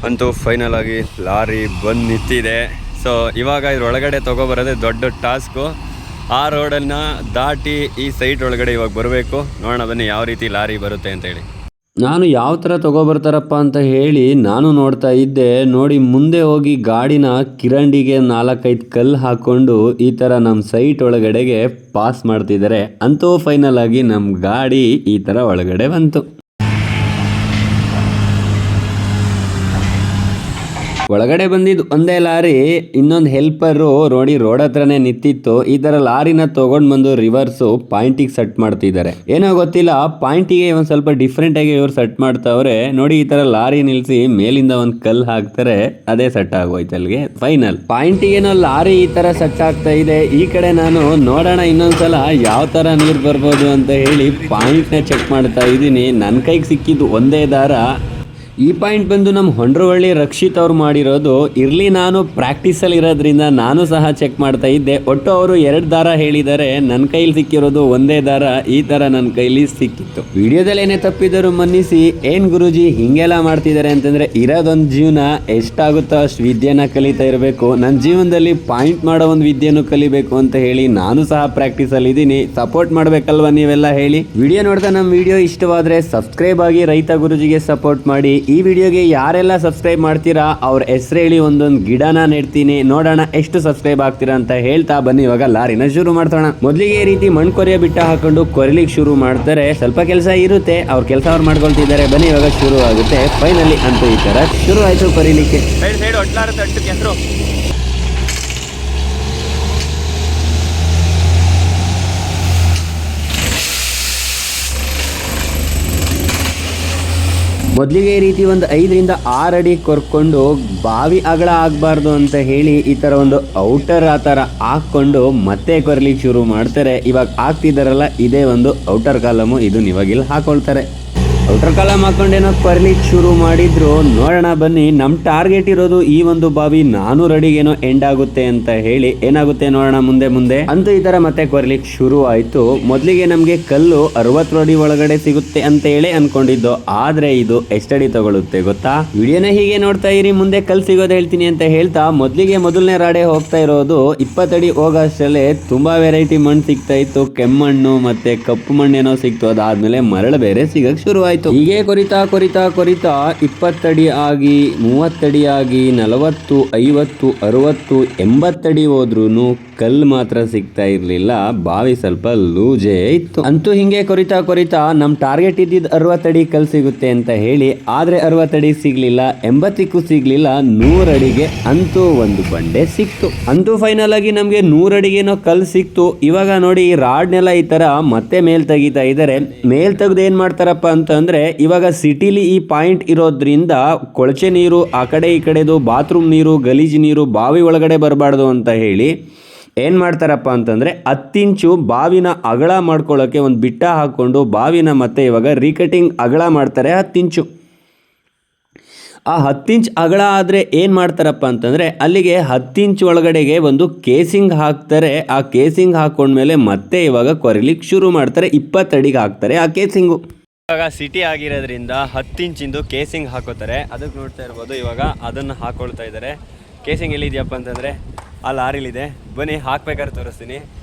ಅಂತೂ ಫೈನಲ್ ಆಗಿ ಲಾರಿ ಬಂದು ನಿಂತಿದೆ. ಸೊ ಇವಾಗ ಇದ್ರೊಳಗಡೆ ತೊಗೊಬರೋದೇ ದೊಡ್ಡ ಟಾಸ್ಕು. ಆ ರೋಡನ್ನು ದಾಟಿ ಈ ಸೈಟ್ ಒಳಗಡೆ ಇವಾಗ ಬರಬೇಕು. ನೋಡೋಣ ಬನ್ನಿ ಯಾವ ರೀತಿ ಲಾರಿ ಬರುತ್ತೆ ಅಂತೇಳಿ. ನಾನು ಯಾವ ಥರ ತೊಗೊಬರ್ತಾರಪ್ಪ ಅಂತ ಹೇಳಿ ನಾನು ನೋಡ್ತಾ ಇದ್ದೆ. ನೋಡಿ ಮುಂದೆ ಹೋಗಿ ಗಾಡಿನ ಕಿರಂಡಿಗೆ 4-5 ಕಲ್ಲು ಹಾಕ್ಕೊಂಡು ಈ ಥರ ನಮ್ಮ ಸೈಟ್ ಒಳಗಡೆಗೆ ಪಾಸ್ ಮಾಡ್ತಿದ್ದಾರೆ. ಅಂತೂ ಫೈನಲ್ ಆಗಿ ನಮ್ಮ ಗಾಡಿ ಈ ಥರ ಒಳಗಡೆ ಬಂತು. ಒಳಗಡೆ ಬಂದಿದ್ದು ಒಂದೇ ಲಾರಿ, ಇನ್ನೊಂದು ಹೆಲ್ಪರು ನೋಡಿ ರೋಡ್ ಹತ್ರನೇ ನಿಂತಿತ್ತು. ಈ ತರ ಲಾರಿನ ತಗೊಂಡ್ ಬಂದು ರಿವರ್ಸು ಪಾಯಿಂಟಿಗೆ ಸೆಟ್ ಮಾಡ್ತಿದ್ದಾರೆ. ಏನೋ ಗೊತ್ತಿಲ್ಲ, ಪಾಯಿಂಟಿಗೆ ಒಂದ್ ಸ್ವಲ್ಪ ಡಿಫ್ರೆಂಟ್ ಆಗಿ ಇವ್ರು ಸೆಟ್ ಮಾಡ್ತಾವ್ರೆ. ನೋಡಿ ಈ ತರ ಲಾರಿ ನಿಲ್ಸಿ ಮೇಲಿಂದ ಒಂದ್ ಕಲ್ಲು ಹಾಕ್ತಾರೆ, ಅದೇ ಸೆಟ್ ಆಗೋಯ್ತು ಅಲ್ಲಿಗೆ. ಫೈನಲ್ ಪಾಯಿಂಟಿಗೇನೋ ಲಾರಿ ಈ ತರ ಸೆಟ್ ಆಗ್ತಾ ಇದೆ. ಈ ಕಡೆ ನಾನು ನೋಡೋಣ ಇನ್ನೊಂದ್ಸಲ ಯಾವ ತರ ನೀರ್ ಬರ್ಬೋದು ಅಂತ ಹೇಳಿ ಪಾಯಿಂಟ್ ನ ಚೆಕ್ ಮಾಡ್ತಾ ಇದ್ದೀನಿ. ನನ್ನ ಕೈಗೆ ಸಿಕ್ಕಿದ್ದು ಒಂದೇ ದಾರ. ಈ ಪಾಯಿಂಟ್ ಬಂದು ನಮ್ಮ ಹೊಂಡ್ರವಳ್ಳಿ ರಕ್ಷಿತ್ ಅವ್ರು ಮಾಡಿರೋದು. ಇರ್ಲಿ, ನಾನು ಪ್ರಾಕ್ಟೀಸಲ್ಲಿ ಇರೋದ್ರಿಂದ ನಾನು ಸಹ ಚೆಕ್ ಮಾಡ್ತಾ ಇದ್ದೆ. ಒಟ್ಟು ಅವರು 2 ದಾರ ಹೇಳಿದ್ದಾರೆ, ನನ್ನ ಕೈಲಿ ಸಿಕ್ಕಿರೋದು ಒಂದೇ ದಾರ. ಈ ತರ ನನ್ನ ಕೈಲಿ ಸಿಕ್ಕಿತ್ತು. ವಿಡಿಯೋದಲ್ಲಿ ಏನೇ ತಪ್ಪಿದರೂ ಮನ್ನಿಸಿ. ಏನ್ ಗುರುಜಿ ಹಿಂಗೆಲ್ಲ ಮಾಡ್ತಿದ್ದಾರೆ ಅಂತಂದ್ರೆ, ಇರೋದೊಂದು ಜೀವನ, ಎಷ್ಟಾಗುತ್ತೋ ಅಷ್ಟು ವಿದ್ಯೆನ ಕಲಿತಾ ಇರಬೇಕು. ನನ್ನ ಜೀವನದಲ್ಲಿ ಪಾಯಿಂಟ್ ಮಾಡೋ ಒಂದು ವಿದ್ಯೆನೂ ಕಲಿಬೇಕು ಅಂತ ಹೇಳಿ ನಾನು ಸಹ ಪ್ರಾಕ್ಟೀಸಲ್ಲಿ ಇದ್ದೀನಿ. ಸಪೋರ್ಟ್ ಮಾಡ್ಬೇಕಲ್ವಾ ನೀವೆಲ್ಲ ಹೇಳಿ. ವಿಡಿಯೋ ನೋಡ್ತಾ ನಮ್ಮ ವಿಡಿಯೋ ಇಷ್ಟವಾದ್ರೆ ಸಬ್ಸ್ಕ್ರೈಬ್ ಆಗಿ ರೈತ ಗುರುಜಿಗೆ ಸಪೋರ್ಟ್ ಮಾಡಿ. ಈ ವಿಡಿಯೋಗೆ ಯಾರೆಲ್ಲ ಸಬ್ಸ್ಕ್ರೈಬ್ ಮಾಡ್ತೀರಾ ಅವ್ರ ಹೆಸರು ಹೇಳಿ ಒಂದೊಂದು ಗಿಡನ ನೆಡ್ತೀನಿ. ನೋಡೋಣ ಎಷ್ಟು ಸಬ್ಸ್ಕ್ರೈಬ್ ಆಗ್ತೀರಾ ಅಂತ ಹೇಳ್ತಾ ಬನ್ನಿ ಇವಾಗ ಲಾರಿನ ಶುರು ಮಾಡ್ತೋಣ. ಮೊದಲಿಗೆ ಈ ರೀತಿ ಮಣ್ಣು ಕೊರೆಯ ಬಿಟ್ಟ ಹಾಕೊಂಡು ಕೊರಿಲಿಕ್ಕೆ ಶುರು ಮಾಡ್ತಾರೆ. ಸ್ವಲ್ಪ ಕೆಲಸ ಇರುತ್ತೆ, ಅವ್ರ ಕೆಲಸ ಅವ್ರು ಮಾಡ್ಕೊಳ್ತಿದ್ದಾರೆ. ಬನ್ನಿ ಇವಾಗ ಶುರು ಆಗುತ್ತೆ. ಫೈನಲಿ ಅಂತೂ ಈ ತರ ಶುರು ಆಯ್ತು ಕೊರಿಲಿಕ್ಕೆ. ಮೊದಲಿಗೆ ಈ ರೀತಿ ಒಂದು 5-6 ಅಡಿ ಕೊರ್ಕೊಂಡು ಬಾವಿ ಅಗಲ ಆಗಬಾರ್ದು ಅಂತ ಹೇಳಿ ಈ ಥರ ಒಂದು ಔಟರ್ ಆ ಥರ ಹಾಕ್ಕೊಂಡು ಮತ್ತೆ ಕೊರ್ಲಿಕ್ಕೆ ಶುರು ಮಾಡ್ತಾರೆ. ಇವಾಗ ಹಾಕ್ತಿದ್ದಾರಲ್ಲ, ಇದೇ ಒಂದು ಔಟರ್ ಕಾಲಮು. ಇದನ್ನ ಇವಾಗಿಲ್ಲಿ ಹಾಕೊಳ್ತಾರೆ. ಔಟರ್ ಕಾಲಮ್ ಹಾಕೊಂಡೇನೋ ಕೊರ್ಲಿಕ್ಕೆ ಶುರು ಮಾಡಿದ್ರು. ನೋಡೋಣ ಬನ್ನಿ. ನಮ್ಮ ಟಾರ್ಗೆಟ್ ಇರೋದು ಈ ಒಂದು ಬಾವಿ 400 ಅಡಿಗೇನೋ ಎಂಡ್ ಆಗುತ್ತೆ ಅಂತ ಹೇಳಿ. ಏನಾಗುತ್ತೆ ನೋಡೋಣ ಮುಂದೆ. ಅಂತೂ ಈ ತರ ಮತ್ತೆ ಕೊರ್ಲಿಕ್ಕೆ ಶುರು ಆಯ್ತು. ಮೊದಲಿಗೆ ನಮಗೆ ಕಲ್ಲು 60 ಅಡಿ ಒಳಗಡೆ ಸಿಗುತ್ತೆ ಅಂತ ಹೇಳಿ ಅನ್ಕೊಂಡಿದ್ದು. ಆದ್ರೆ ಇದು ಎಷ್ಟಡಿ ತಗೊಳುತ್ತೆ ಗೊತ್ತಾ? ವಿಡಿಯೋನ ಹೀಗೆ ನೋಡ್ತಾ ಇರಿ, ಮುಂದೆ ಕಲ್ಲು ಸಿಗೋದು ಹೇಳ್ತೀನಿ ಅಂತ ಹೇಳ್ತಾ ಮೊದಲನೇ ರಾಡೆ ಹೋಗ್ತಾ ಇರೋದು. 20 ಅಡಿ ಹೋಗೋಷ್ಟಲ್ಲೇ ತುಂಬಾ ವೆರೈಟಿ ಮಣ್ಣು ಸಿಗ್ತಾ ಇತ್ತು. ಕೆಮ್ಮಣ್ಣು ಮತ್ತೆ ಕಪ್ಪು ಮಣ್ಣೇನೋ ಸಿಕ್ತು. ಅದಾದ್ಮೇಲೆ ಮರಳು ಬೇರೆ ಸಿಗಕ್ ಶುರು ಆಯ್ತು. ಹೀಗೆ ಕೊರಿತಾ 20 ಅಡಿ ಆಗಿ, 30 ಅಡಿ ಆಗಿ, 40, 50, 60, 80 ಅಡಿ ಹೋದ್ರೂ ಕಲ್ಲು ಮಾತ್ರ ಸಿಗ್ತಾ ಇರ್ಲಿಲ್ಲ. ಬಾವಿ ಸ್ವಲ್ಪ ಲೂಜೇ ಇತ್ತು. ಅಂತೂ ಹಿಂಗೆ ಕೊರಿತಾ ನಮ್ ಟಾರ್ಗೆಟ್ ಇದ್ದಿದ್ದು 60 ಅಡಿ ಕಲ್ಲು ಸಿಗುತ್ತೆ ಅಂತ ಹೇಳಿ. ಆದ್ರೆ 60 ಅಡಿ ಸಿಗ್ಲಿಲ್ಲ, 80ಕ್ಕೂ ಸಿಗ್ಲಿಲ್ಲ, 100 ಅಡಿಗೆ ಅಂತೂ ಒಂದು ಬಂಡೆ ಸಿಕ್ತು. ಅಂತೂ ಫೈನಲ್ ಆಗಿ ನಮ್ಗೆ 100 ಅಡಿಗೇನೋ ಕಲ್ಲು ಸಿಕ್ತು. ಇವಾಗ ನೋಡಿ ಈ ರಾಡ್ನೆಲ್ಲ ಈ ತರ ಮತ್ತೆ ಮೇಲ್ ತೆಗಿತಾ ಇದಾರೆ. ಮೇಲ್ ತೆಗ್ದು ಏನ್ ಮಾಡ್ತಾರಪ್ಪ ಅಂತಂದ್ರೆ, ಇವಾಗ ಸಿಟಿಲಿ ಈ ಪಾಯಿಂಟ್ ಇರೋದ್ರಿಂದ ಕೊಳಚೆ ನೀರು ಆ ಕಡೆ ಈ ಕಡೆದು, ಬಾತ್ರೂಮ್ ನೀರು, ಗಲೀಜು ನೀರು ಬಾವಿ ಒಳಗಡೆ ಬರಬಾರ್ದು ಅಂತ ಹೇಳಿ ಏನ್ ಮಾಡ್ತಾರಪ್ಪ ಅಂತಂದ್ರೆ 10 ಇಂಚು ಬಾವಿನ ಅಗಲ ಮಾಡ್ಕೊಳ್ಳೋಕೆ ಒಂದು ಬಿಟ್ಟ ಹಾಕೊಂಡು ಬಾವಿನ ಮತ್ತೆ ಇವಾಗ ರೀಕಟಿಂಗ್ ಅಗಲ ಮಾಡ್ತಾರೆ 10 ಇಂಚು. ಆ 10 ಇಂಚ್ ಅಗಲ ಆದರೆ ಏನು ಮಾಡ್ತಾರಪ್ಪ ಅಂತಂದರೆ ಅಲ್ಲಿಗೆ 10 ಇಂಚ್ ಒಳಗಡೆಗೆ ಒಂದು ಕೇಸಿಂಗ್ ಹಾಕ್ತಾರೆ. ಆ ಕೇಸಿಂಗ್ ಹಾಕೊಂಡ್ಮೇಲೆ ಮತ್ತೆ ಇವಾಗ ಕೊರಿಲಿಕ್ಕೆ ಶುರು ಮಾಡ್ತಾರೆ. 20 ಅಡಿಗೆ ಹಾಕ್ತಾರೆ ಆ ಕೇಸಿಂಗು. ಇವಾಗ ಸಿಟಿ ಆಗಿರೋದ್ರಿಂದ 10 ಇಂಚಿಂದು ಕೇಸಿಂಗ್ ಹಾಕೋತಾರೆ. ಅದಕ್ಕೆ ನೋಡ್ತಾ ಇರ್ಬೋದು ಇವಾಗ ಅದನ್ನು ಹಾಕೊಳ್ತಾ ಇದ್ದಾರೆ. ಕೇಸಿಂಗ್ ಎಲ್ಲಿದೆಯಪ್ಪ ಅಂತಂದರೆ ಆ ಲಾರಿಲಿದೆ. ಬನ್ನಿ ಹಾಕ್ಬೇಕಾದ್ರೆ ತೋರಿಸ್ತೀನಿ.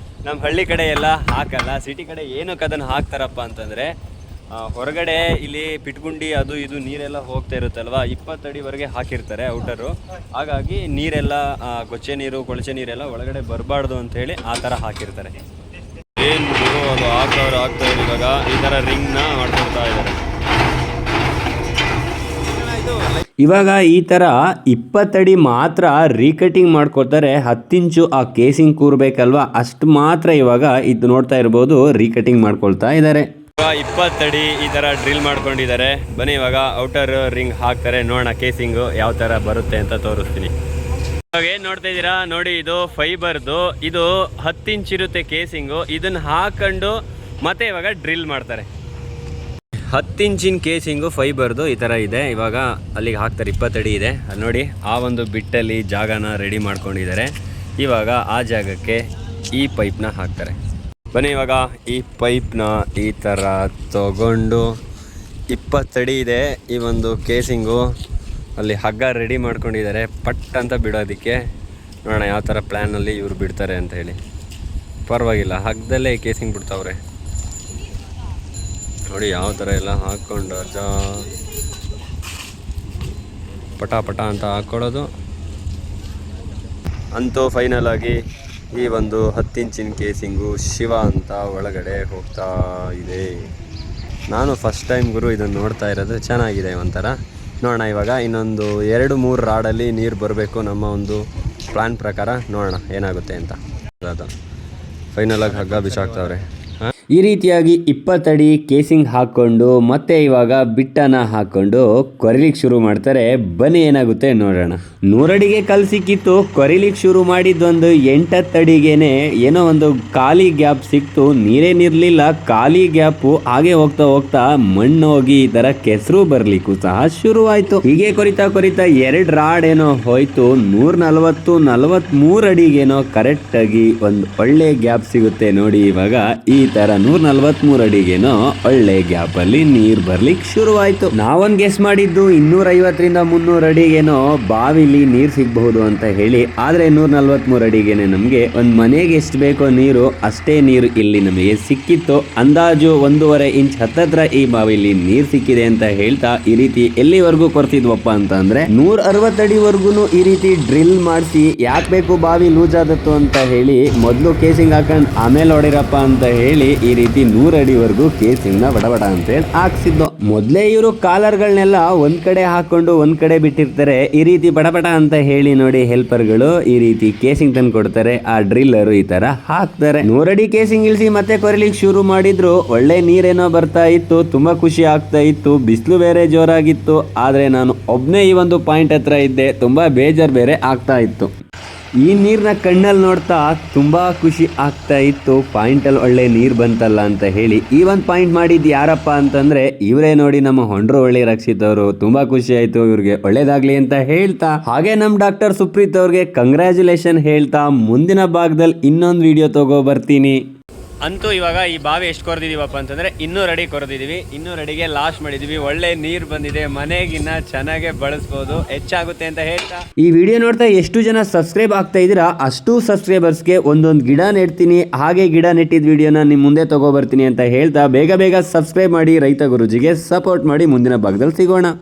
ನಮ್ಮ ಹಳ್ಳಿ ಕಡೆ ಎಲ್ಲ ಹಾಕಲ್ಲ, ಸಿಟಿ ಕಡೆ ಏನಕ್ಕೆ ಅದನ್ನು ಹಾಕ್ತಾರಪ್ಪ ಅಂತಂದರೆ ಹೊರಗಡೆ ಇಲ್ಲಿ ಪಿಟ್ಗುಂಡಿ ಅದು ಇದು ನೀರೆಲ್ಲ ಹೋಗ್ತಾ ಇರುತ್ತಲ್ವ, 20 ಅಡಿವರೆಗೆ ಹಾಕಿರ್ತಾರೆ ಔಟರು. ಹಾಗಾಗಿ ನೀರೆಲ್ಲ ಕೊಚ್ಚೆ ನೀರು ಕೊಳಚೆ ನೀರೆಲ್ಲ ಒಳಗಡೆ ಬರಬಾರ್ದು ಅಂತ ಹೇಳಿ ಆ ಥರ ಹಾಕಿರ್ತಾರೆ. ಏನು ಅದು ಆಗ್ತಾ ಇವಾಗ ಈ ಥರ ರಿಂಗ್ನ ಮಾಡ್ಕೊಳ್ತಾ ಇದ್ದಾರೆ. ಇವಾಗ ಈ ಥರ 20 ಅಡಿ ಮಾತ್ರ ರೀಕಟಿಂಗ್ ಮಾಡ್ಕೊಳ್ತಾರೆ. 10 ಇಂಚು ಆ ಕೇಸಿಂಗ್ ಕೂರ್ಬೇಕಲ್ವಾ, ಅಷ್ಟು ಮಾತ್ರ ಇವಾಗ ಇದು ನೋಡ್ತಾ ಇರ್ಬೋದು ರೀಕಟಿಂಗ್ ಮಾಡ್ಕೊಳ್ತಾ ಇದ್ದಾರೆ. 20 ಅಡಿ ಈ ಥರ ಡ್ರಿಲ್ ಮಾಡ್ಕೊಂಡಿದ್ದಾರೆ. ಬನ್ನಿ ಇವಾಗ ಔಟರ್ ರಿಂಗ್ ಹಾಕ್ತಾರೆ. ನೋಡೋಣ ಕೇಸಿಂಗು ಯಾವ ಥರ ಬರುತ್ತೆ ಅಂತ ತೋರಿಸ್ತೀನಿ. ಇವಾಗ ಏನು ನೋಡ್ತಾ ಇದ್ದೀರಾ ನೋಡಿ, ಇದು ಫೈಬರ್ದು. ಇದು 10 ಇಂಚ್ ಇರುತ್ತೆ ಕೇಸಿಂಗು. ಇದನ್ನು ಹಾಕೊಂಡು ಮತ್ತೆ ಇವಾಗ ಡ್ರಿಲ್ ಮಾಡ್ತಾರೆ. 10 ಇಂಚಿನ ಕೇಸಿಂಗು ಫೈಬರ್ದು ಈ ಥರ ಇದೆ. ಇವಾಗ ಅಲ್ಲಿಗೆ ಹಾಕ್ತಾರೆ. 20 ಅಡಿ ಇದೆ ನೋಡಿ. ಆ ಒಂದು ಬಿಟ್ಟಲ್ಲಿ ಜಾಗನ ರೆಡಿ ಮಾಡ್ಕೊಂಡಿದ್ದಾರೆ. ಇವಾಗ ಆ ಜಾಗಕ್ಕೆ ಈ ಪೈಪ್ನ ಹಾಕ್ತಾರೆ. ಬನ್ನಿ ಇವಾಗ ಈ ಪೈಪ್ನ ಈ ಥರ ತಗೊಂಡು 20 ಅಡಿ ಇದೆ ಈ ಒಂದು ಕೇಸಿಂಗು. ಅಲ್ಲಿ ಹಗ್ಗ ರೆಡಿ ಮಾಡ್ಕೊಂಡಿದ್ದಾರೆ ಪಟ್ ಅಂತ ಬಿಡೋದಕ್ಕೆ. ನೋಡೋಣ ಯಾವ ಥರ ಪ್ಲ್ಯಾನಲ್ಲಿ ಇವ್ರು ಬಿಡ್ತಾರೆ ಅಂತ ಹೇಳಿ. ಪರವಾಗಿಲ್ಲ, ಹಗ್ಗದಲ್ಲೇ ಕೇಸಿಂಗ್ ಬಿಡ್ತಾವ್ರೆ ನೋಡಿ. ಯಾವ ಥರ ಎಲ್ಲ ಹಾಕ್ಕೊಂಡು ಪಟ ಪಟ ಅಂತ ಹಾಕ್ಕೊಳ್ಳೋದು. ಅಂತೂ ಫೈನಲ್ ಆಗಿ ಈ ಒಂದು 10 ಇಂಚಿನ ಕೇಸಿಂಗು ಶಿವ ಅಂತ ಒಳಗಡೆ ಹೋಗ್ತಾ ಇದೆ. ನಾನು ಫಸ್ಟ್ ಟೈಮ್ ಗುರು ಇದನ್ನು ನೋಡ್ತಾ ಇರೋದು. ಚೆನ್ನಾಗಿದೆ ಒಂಥರ. ನೋಡೋಣ ಇವಾಗ ಇನ್ನೊಂದು 2-3 ರಾಡಲ್ಲಿ ನೀರು ಬರಬೇಕು ನಮ್ಮ ಒಂದು ಪ್ಲ್ಯಾನ್ ಪ್ರಕಾರ. ನೋಡೋಣ ಏನಾಗುತ್ತೆ ಅಂತ. ಅದು ಫೈನಲಾಗಿ ಹಗ್ಗ ಬಿಚ್ಚಾಕ್ತವ್ರೆ. ಈ ರೀತಿಯಾಗಿ 20 ಅಡಿ ಕೇಸಿಂಗ್ ಹಾಕ್ಕೊಂಡು ಮತ್ತೆ ಇವಾಗ ಬಿಟ್ಟನ ಹಾಕ್ಕೊಂಡು ಕೊರಿಲಿಕ್ಕೆ ಶುರು ಮಾಡ್ತಾರೆ. ಬನ್ನಿ ಏನಾಗುತ್ತೆ ನೋಡೋಣ. 100 ಅಡಿಗೆ ಕಲ್ ಸಿಕ್ಕಿತ್ತು. ಕೊರಿಲಿಕ್ಕೆ ಶುರು ಮಾಡಿದ್ದೊಂದು 8-10 ಅಡಿಗೇನೆ ಏನೋ ಒಂದು ಖಾಲಿ ಗ್ಯಾಪ್ ಸಿಕ್ತು. ನೀರೇನಿರಲಿಲ್ಲ, ಖಾಲಿ ಗ್ಯಾಪು. ಹಾಗೆ ಹೋಗ್ತಾ ಹೋಗ್ತಾ ಮಣ್ಣು ಹೋಗಿ ಈ ಥರ ಕೆಸರು ಬರಲಿಕ್ಕೂ ಸಹ ಶುರುವಾಯಿತು. ಹೀಗೆ ಕೊರಿತಾ 2 ರಾಡ್ ಏನೋ ಹೋಯ್ತು. 143 ಅಡಿಗೇನೋ ಕರೆಕ್ಟಾಗಿ ಒಂದು ಒಳ್ಳೆ ಗ್ಯಾಪ್ ಸಿಗುತ್ತೆ ನೋಡಿ. ಇವಾಗ ಈ ಥರ 143 ಅಡಿಗೇನೋ ಒಳ್ಳೆ ಗ್ಯಾಪ್ ಅಲ್ಲಿ ನೀರ್ ಬರ್ಲಿಕ್ಕೆ ಶುರುವಾಯ್ತು. ನಾವೊಂದ್ ಗೆಸ್ ಮಾಡಿದ್ದು 250-300 ಅಡಿಗೇನೋ ಬಾವಿಲಿ ನೀರ್ ಸಿಗಬಹುದು ಅಂತ ಹೇಳಿ. ಆದ್ರೆ 143 ಅಡಿಗೇನೆ ನಮ್ಗೆ ಒಂದ್ ಮನೆಗೆ ಎಷ್ಟು ಬೇಕೋ ನೀರು ಅಷ್ಟೇ ನೀರು ಇಲ್ಲಿ ನಮಗೆ ಸಿಕ್ಕಿತ್ತು. ಅಂದಾಜು 1.5 ಇಂಚ್ ಹತ್ತತ್ರ ಈ ಬಾವಿಲಿ ನೀರ್ ಸಿಕ್ಕಿದೆ ಅಂತ ಹೇಳ್ತಾ ಈ ರೀತಿ ಎಲ್ಲಿವರೆಗೂ ಕೊರ್ತಿದ್ವಪ್ಪ ಅಂತ ಅಂದ್ರೆ 160 ಅಡಿವರೆಗೂ ಈ ರೀತಿ ಡ್ರಿಲ್ ಮಾಡಿಸಿ ಯಾಕೆ ಬೇಕು ಬಾವಿ ಲೂಸ್ ಆದತ್ತು ಅಂತ ಹೇಳಿ ಮೊದಲು ಕೇಸಿಂಗ್ ಹಾಕೊಂಡ್ ಆಮೇಲೆ ಹೊಡಿರಪ್ಪ ಅಂತ ಹೇಳಿ ಈ ರೀತಿ 100 ಅಡಿವರೆಗೂ ಕೇಸಿಂಗ್ ನ ಬಡಬಡ ಅಂತ ಹೇಳಿ ಹಾಕ್ಸಿದ್ದು. ಮೊದ್ಲೇ ಇವರು ಕಾಲರ್ಗಳನ್ನೆಲ್ಲ ಒಂದ್ ಕಡೆ ಹಾಕೊಂಡು ಒಂದ್ ಕಡೆ ಬಿಟ್ಟಿರ್ತಾರೆ. ಈ ರೀತಿ ಬಡಬಡ ಅಂತ ಹೇಳಿ ನೋಡಿ ಹೆಲ್ಪರ್ಗಳು ಈ ರೀತಿ ಕೇಸಿಂಗ್ ತಂದು ಕೊಡ್ತಾರೆ. ಆ ಡ್ರಿಲ್ಲರ್ ಈ ತರ ಹಾಕ್ತಾರೆ. 100 ಅಡಿ ಕೇಸಿಂಗ್ ಇಳಿಸಿ ಮತ್ತೆ ಕೊರಿಲಿಕ್ಕೆ ಶುರು ಮಾಡಿದ್ರು. ಒಳ್ಳೆ ನೀರೇನೋ ಬರ್ತಾ ಇತ್ತು. ತುಂಬಾ ಖುಷಿ ಆಗ್ತಾ ಇತ್ತು. ಬಿಸಿಲು ಬೇರೆ ಜೋರಾಗಿತ್ತು. ಆದ್ರೆ ನಾನು ಒಬ್ನೇ ಈ ಒಂದು ಪಾಯಿಂಟ್ ಹತ್ರ ಇದ್ದೆ. ತುಂಬಾ ಬೇಜಾರ್ ಬೇರೆ ಆಗ್ತಾ ಇತ್ತು. ಈ ನೀರನ್ನ ಕಣ್ಣಲ್ಲಿ ನೋಡ್ತಾ ತುಂಬಾ ಖುಷಿ ಆಗ್ತಾ ಇತ್ತು. ಪಾಯಿಂಟಲ್ಲಿ ಒಳ್ಳೆ ನೀರು ಬಂತಲ್ಲ ಅಂತ ಹೇಳಿ. ಈ ಒಂದು ಪಾಯಿಂಟ್ ಮಾಡಿದ್ದು ಯಾರಪ್ಪ ಅಂತಂದ್ರೆ ಇವರೇ ನೋಡಿ, ನಮ್ಮ ಹೊಂಡ್ರವಳ್ಳಿ ರಕ್ಷಿತ್ ಅವರು. ತುಂಬಾ ಖುಷಿ ಆಯ್ತು ಇವ್ರಿಗೆ ಒಳ್ಳೇದಾಗ್ಲಿ ಅಂತ ಹೇಳ್ತಾ, ಹಾಗೆ ನಮ್ಮ ಡಾಕ್ಟರ್ ಸುಪ್ರೀತ್ ಅವ್ರಿಗೆ ಕಂಗ್ರ್ಯಾಚುಲೇಷನ್ ಹೇಳ್ತಾ ಮುಂದಿನ ಭಾಗದಲ್ಲಿ ಇನ್ನೊಂದು ವಿಡಿಯೋ ತಗೋ ಬರ್ತೀನಿ. ಅಂತೂ ಇವಾಗ ಈ ಬಾವಿ ಎಷ್ಟು ಕೊರೆದಿದ್ದೀವಪ್ಪ ಅಂತಂದರೆ 200 ಅಡಿ ಕೊರೆದಿದ್ದೀವಿ. 200 ಅಡಿಗೆ ಲಾಸ್ಟ್ ಮಾಡಿದ್ದೀವಿ. ಒಳ್ಳೆ ನೀರು ಬಂದಿದೆ. ಮನೆಗಿನ್ನ ಚೆನ್ನಾಗೆ ಬಳಸ್ಬೋದು. ಹೆಚ್ಚಾಗುತ್ತೆ ಅಂತ ಹೇಳ್ತಾ ಈ ವಿಡಿಯೋ ನೋಡ್ತಾ ಎಷ್ಟು ಜನ ಸಬ್ಸ್ಕ್ರೈಬ್ ಆಗ್ತಾ ಇದ್ದೀರಾ ಅಷ್ಟು ಸಬ್ಸ್ಕ್ರೈಬರ್ಸ್ಗೆ ಒಂದೊಂದು ಗಿಡ ನೆಡ್ತೀನಿ. ಹಾಗೆ ಗಿಡ ನೆಟ್ಟಿದ್ದ ವಿಡಿಯೋನ ನಿಮ್ಮ ಮುಂದೆ ತಗೋಬರ್ತೀನಿ ಅಂತ ಹೇಳ್ತಾ ಬೇಗ ಸಬ್ಸ್ಕ್ರೈಬ್ ಮಾಡಿ ರೈತ ಗುರೂಜಿಗೆ ಸಪೋರ್ಟ್ ಮಾಡಿ. ಮುಂದಿನ ಭಾಗದಲ್ಲಿ ಸಿಗೋಣ.